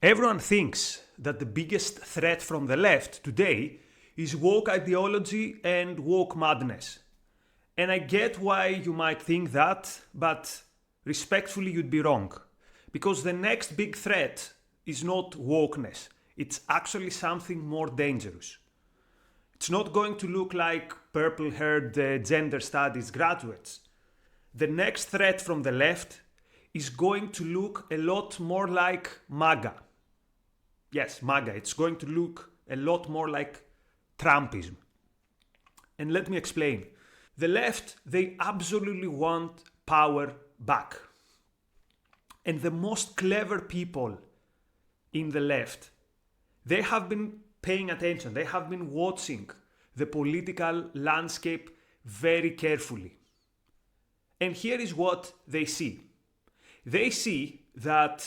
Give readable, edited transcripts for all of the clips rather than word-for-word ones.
Everyone thinks that the biggest threat from the left today is woke ideology and woke madness. And I get why you might think that, but respectfully you'd be wrong. Because the next big threat is not wokeness. It's actually something more dangerous. It's not going to look like purple-haired gender studies graduates. The next threat from the left is going to look a lot more like MAGA. Yes, MAGA. It's going to look a lot more like Trumpism. And let me explain. The left, they absolutely want power back. And the most clever people in the left, they have been paying attention. They have been watching the political landscape very carefully. And here is what they see. They see that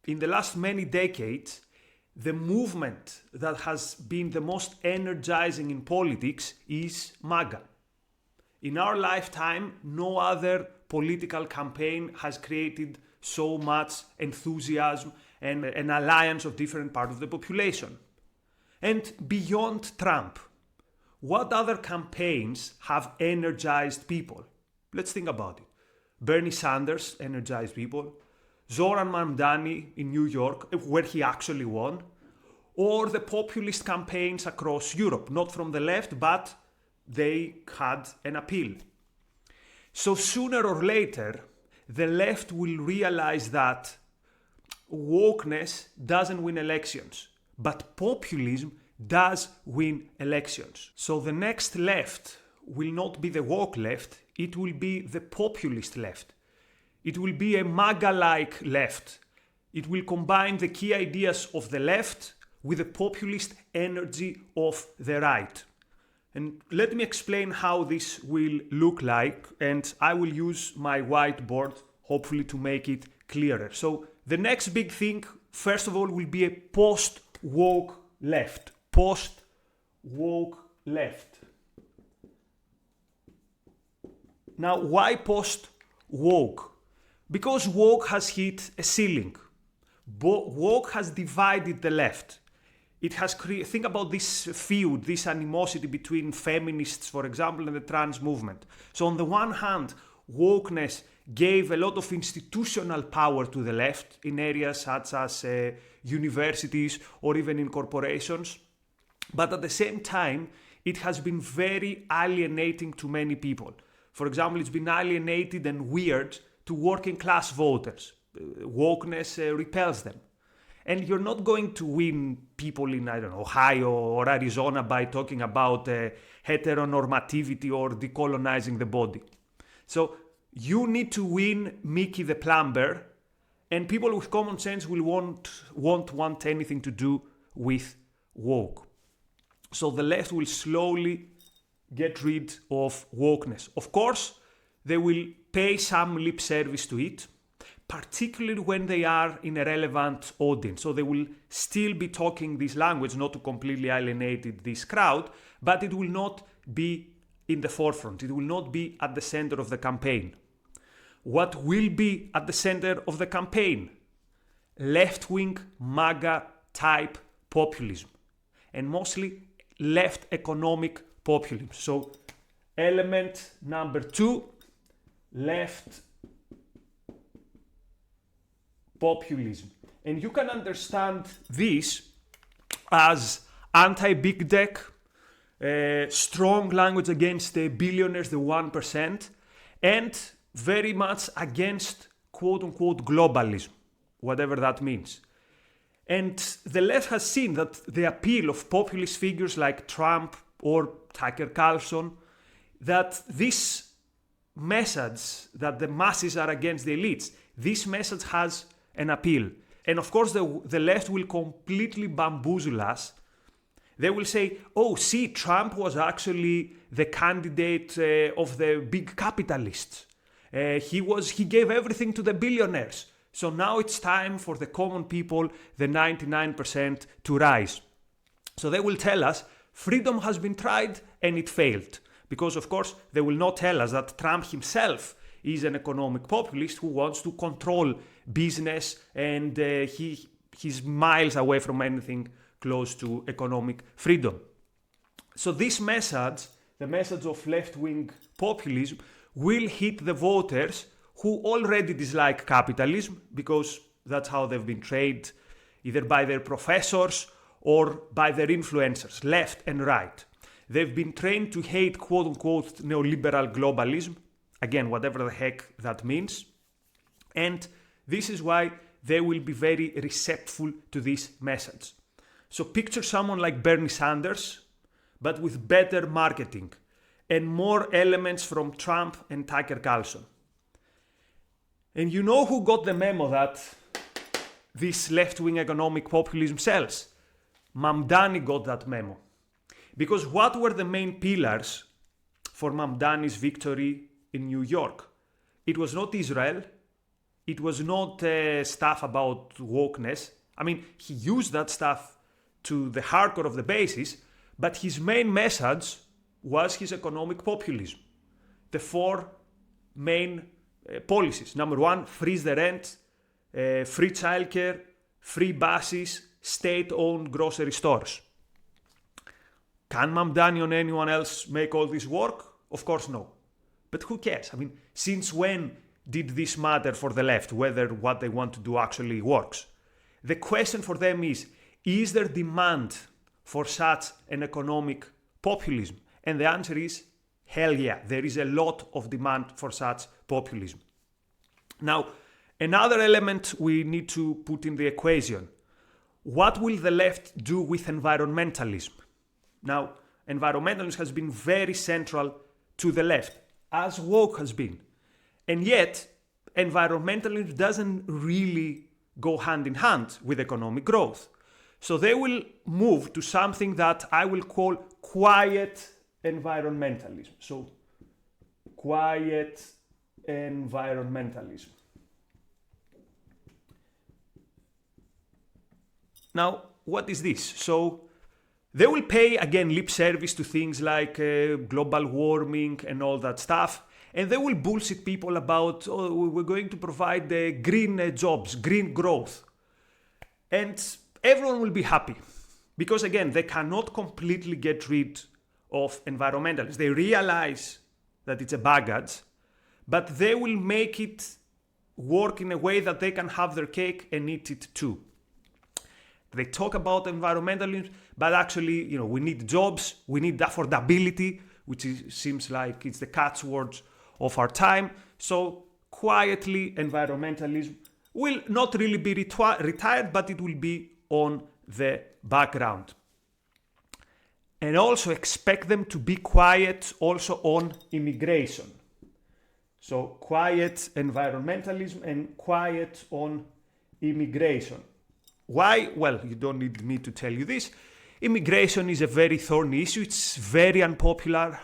in the last many decades, the movement that has been the most energizing in politics is MAGA. In our lifetime, no other political campaign has created so much enthusiasm and an alliance of different parts of the population. And beyond Trump, what other campaigns have energized people? Let's think about it. Bernie Sanders energized people. Zoran Mamdani in New York, where he actually won. Or the populist campaigns across Europe, not from the left, but they had an appeal. So sooner or later, the left will realize that wokeness doesn't win elections, but populism does win elections. So the next left will not be the woke left, it will be the populist left. It will be a MAGA-like left. It will combine the key ideas of the left with the populist energy of the right. And let me explain how this will look like, and I will use my whiteboard, hopefully to make it clearer. So the next big thing, first of all, will be a post-woke left. Post-woke left. Now, why post-woke? Because woke has hit a ceiling. Woke has divided the left. It has think about this feud, this animosity between feminists, for example, and the trans movement. So on the one hand, wokeness gave a lot of institutional power to the left in areas such as universities or even in corporations. But at the same time, it has been very alienating to many people. For example, it's been alienated and weird to working class voters. Wokeness repels them. And you're not going to win people in, Ohio or Arizona by talking about heteronormativity or decolonizing the body. So you need to win Mickey the plumber, and people with common sense won't want anything to do with woke. So the left will slowly get rid of wokeness. Of course, they will pay some lip service to it, particularly when they are in a relevant audience. So they will still be talking this language, not to completely alienate this crowd, but it will not be in the forefront. It will not be at the center of the campaign. What will be at the center of the campaign? Left-wing MAGA-type populism, and mostly left economic populism. So element number 2, left populism. And you can understand this as anti-big tech, strong language against the billionaires, the 1%, and very much against quote-unquote globalism, whatever that means. And the left has seen that the appeal of populist figures like Trump or Tucker Carlson, that this message that the masses are against the elites, this message has an appeal. And of course the left will completely bamboozle us. They will say, oh, see, Trump was actually the candidate of the big capitalists. He gave everything to the billionaires. So now it's time for the common people, the 99%, to rise. So they will tell us freedom has been tried and it failed. Because, of course, they will not tell us that Trump himself is an economic populist who wants to control business, and he he's miles away from anything close to economic freedom. So this message, the message of left-wing populism, will hit the voters who already dislike capitalism because that's how they've been trained, either by their professors or by their influencers, left and right. They've been trained to hate quote-unquote neoliberal globalism, again, whatever the heck that means. And this is why they will be very receptive to this message. So picture someone like Bernie Sanders, but with better marketing and more elements from Trump and Tucker Carlson. And you know who got the memo that this left-wing economic populism sells? Mamdani got that memo. Because what were the main pillars for Mamdani's victory in New York? It was not Israel. It was not stuff about wokeness. I mean, he used that stuff to the hardcore of the basis, but his main message was his economic populism. The four main policies. Number one, freeze the rent, free childcare, free buses, state-owned grocery stores. Can Mamdani or anyone else make all this work? Of course no. But who cares? I mean, since when did this matter for the left, whether what they want to do actually works? The question for them is there demand for such an economic populism? And the answer is, hell yeah, there is a lot of demand for such populism. Now, another element we need to put in the equation. What will the left do with environmentalism? Now, environmentalism has been very central to the left, as woke has been. And yet, environmentalism doesn't really go hand in hand with economic growth. So they will move to something that I will call quiet environmentalism. So, quiet environmentalism. Now, what is this? So, they will pay, again, lip service to things like global warming and all that stuff. And they will bullshit people about, oh, we're going to provide green jobs, green growth. And everyone will be happy. Because, again, they cannot completely get rid of environmentalists. They realize that it's a baggage, but they will make it work in a way that they can have their cake and eat it too. They talk about environmentalism, but actually, we need jobs, we need affordability, which seems like it's the catchwords of our time. So quietly, environmentalism will not really be retired, but it will be on the background. And also expect them to be quiet also on immigration. So quiet environmentalism and quiet on immigration. Why? Well, you don't need me to tell you this. Immigration is a very thorny issue. It's very unpopular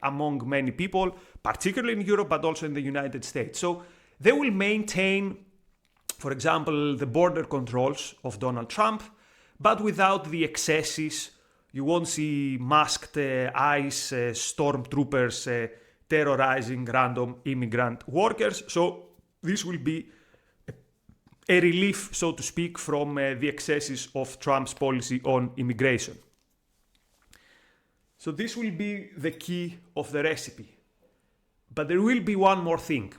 among many people, particularly in Europe, but also in the United States. So they will maintain, for example, the border controls of Donald Trump, but without the excesses. You won't see masked ICE stormtroopers terrorizing random immigrant workers. So this will be a relief, so to speak, from the excesses of Trump's policy on immigration. So this will be the key of the recipe. But there will be one more thing.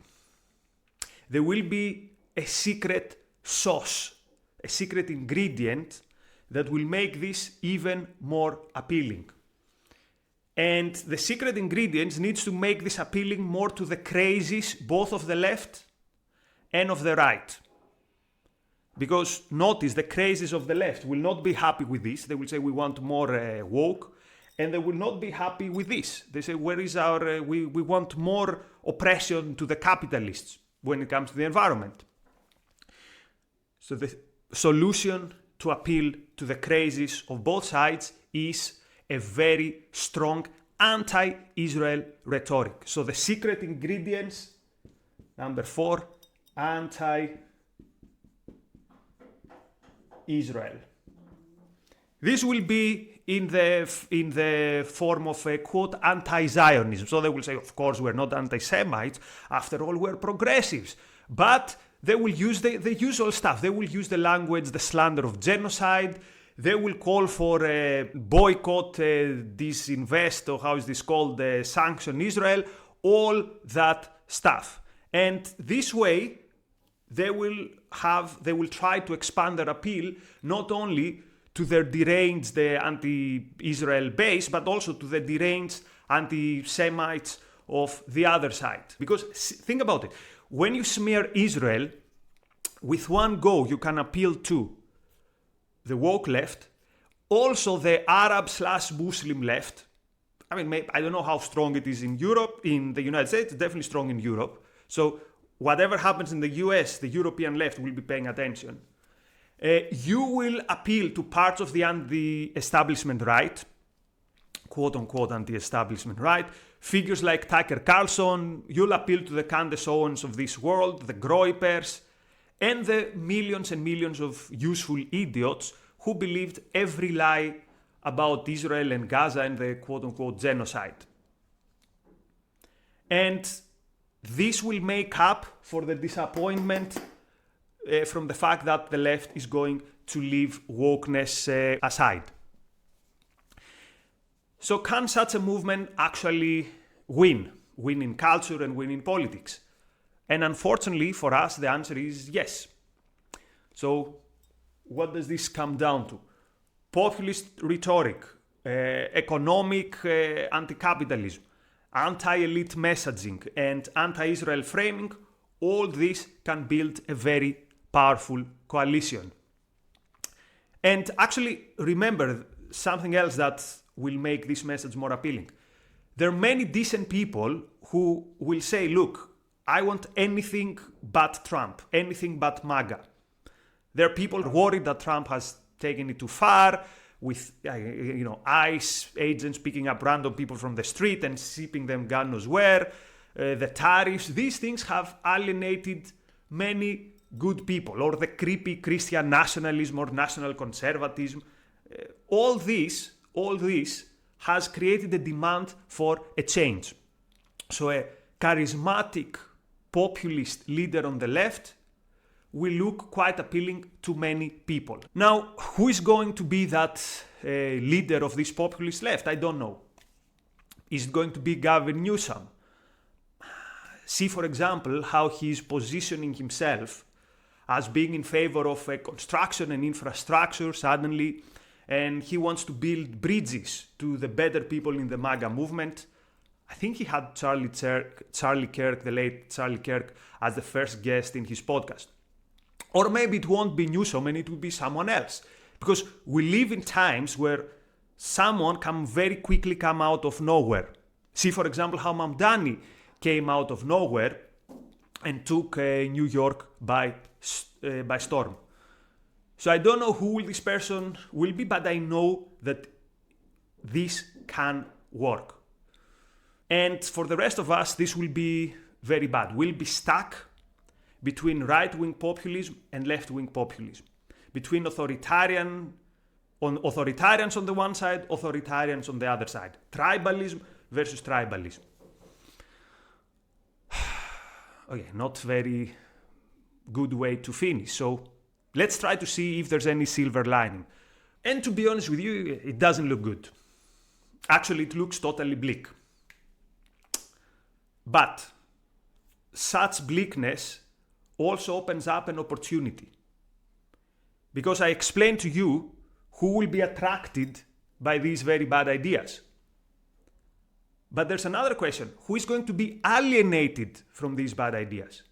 There will be a secret sauce, a secret ingredient that will make this even more appealing. And the secret ingredient needs to make this appealing more to the crazies, both of the left and of the right. Because notice, the crazies of the left will not be happy with this. They will say, we want more woke. And they will not be happy with this. They say, where is our, we want more oppression to the capitalists when it comes to the environment. So the solution to appeal to the crazies of both sides is a very strong anti-Israel rhetoric. So the secret ingredients, number 4, anti-Israel. This will be in the form of a quote anti-Zionism. So they will say, of course, we're not anti-Semites. After all, we're progressives. But they will use the usual stuff. They will use the language, the slander of genocide. They will call for a boycott, disinvest, or how is this called, sanction Israel, all that stuff. And this way, they will try to expand their appeal not only to their deranged anti-Israel base, but also to the deranged anti-Semites of the other side. Because think about it. When you smear Israel, with one go, you can appeal to the woke left, also the Arab/Muslim left. I mean, I don't know how strong it is in Europe, in the United States, it's definitely strong in Europe. So whatever happens in the US, the European left will be paying attention. You will appeal to parts of the anti-establishment right, quote-unquote anti-establishment right, figures like Tucker Carlson. You'll appeal to the Candace Owens of this world, the Groypers, and the millions and millions of useful idiots who believed every lie about Israel and Gaza and the quote-unquote genocide. And this will make up for the disappointment from the fact that the left is going to leave wokeness aside. So can such a movement actually win in culture and win in politics? And unfortunately for us, the answer is yes. So what does this come down to? Populist rhetoric, economic anti-capitalism, anti-elite messaging, and anti-Israel framing, all this can build a very powerful coalition. And actually, remember something else that will make this message more appealing. There are many decent people who will say, look, I want anything but Trump, anything but MAGA. There are people worried that Trump has taken it too far, with ICE agents picking up random people from the street and shipping them God knows where, the tariffs. These things have alienated many good people, or the creepy Christian nationalism or national conservatism. All this has created a demand for a change. So a charismatic populist leader on the left will look quite appealing to many people. Now, who is going to be that leader of this populist left? I don't know. Is it going to be Gavin Newsom? See, for example, how he is positioning himself as being in favor of construction and infrastructure suddenly, and he wants to build bridges to the better people in the MAGA movement. I think he had Charlie Kirk, the late Charlie Kirk, as the first guest in his podcast. Or maybe it won't be Newsom and it will be someone else. Because we live in times where someone can very quickly come out of nowhere. See, for example, how Mamdani came out of nowhere and took New York by storm. So I don't know who this person will be, but I know that this can work. And for the rest of us, this will be very bad. We'll be stuck between right-wing populism and left-wing populism. Between authoritarians on the one side, authoritarians on the other side. Tribalism versus tribalism. Okay, not very good way to finish. So let's try to see if there's any silver lining. And to be honest with you, it doesn't look good. Actually, it looks totally bleak. But such bleakness also opens up an opportunity. Because I explained to you who will be attracted by these very bad ideas. But there's another question. Who is going to be alienated from these bad ideas?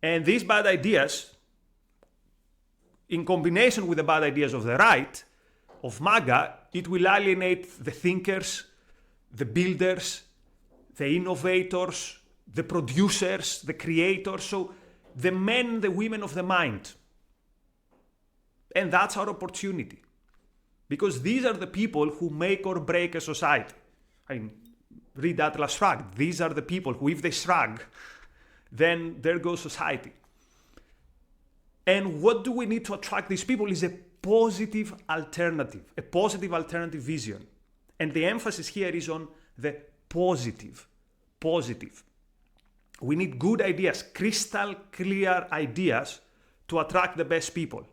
And these bad ideas, in combination with the bad ideas of the right, of MAGA, it will alienate the thinkers, the builders, the innovators, the producers, the creators, so the men, the women of the mind. And that's our opportunity. Because these are the people who make or break a society. I mean, read Atlas Shrugged. These are the people who, if they shrug, then there goes society. And what do we need to attract these people is a positive alternative vision. And the emphasis here is on the positive. We need good ideas, crystal clear ideas to attract the best people.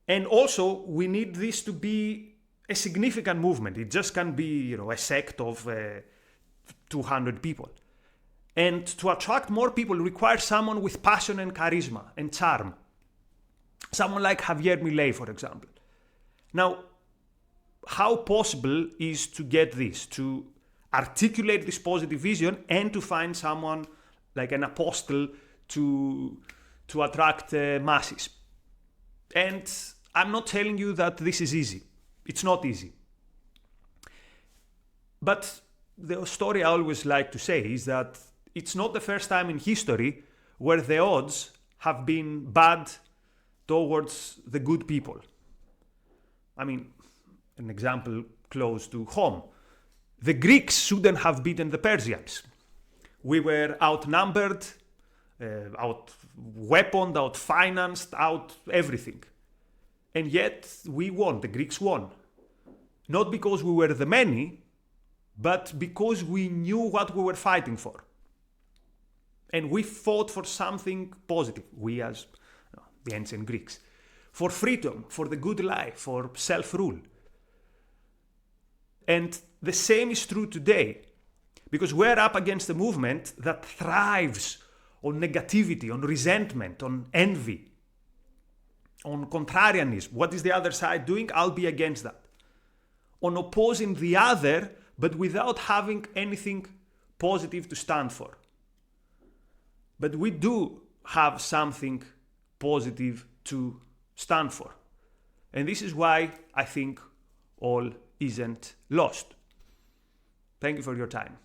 And also, we need this to be a significant movement. It just can't be, a sect of 200 people. And to attract more people requires someone with passion and charisma and charm. Someone like Javier Milei, for example. Now, how possible is to get this, to articulate this positive vision and to find someone like an apostle to attract masses? And I'm not telling you that this is easy. It's not easy. But the story I always like to say is that it's not the first time in history where the odds have been bad towards the good people. I mean, an example close to home. The Greeks shouldn't have beaten the Persians. We were outnumbered, out-weaponed, out-financed, out everything. And yet we won, the Greeks won. Not because we were the many, but because we knew what we were fighting for. And we fought for something positive, we as the ancient Greeks. For freedom, for the good life, for self-rule. And the same is true today, because we're up against a movement that thrives on negativity, on resentment, on envy, on contrarianism. What is the other side doing? I'll be against that. On opposing the other, but without having anything positive to stand for. But we do have something positive to stand for. And this is why I think all isn't lost. Thank you for your time.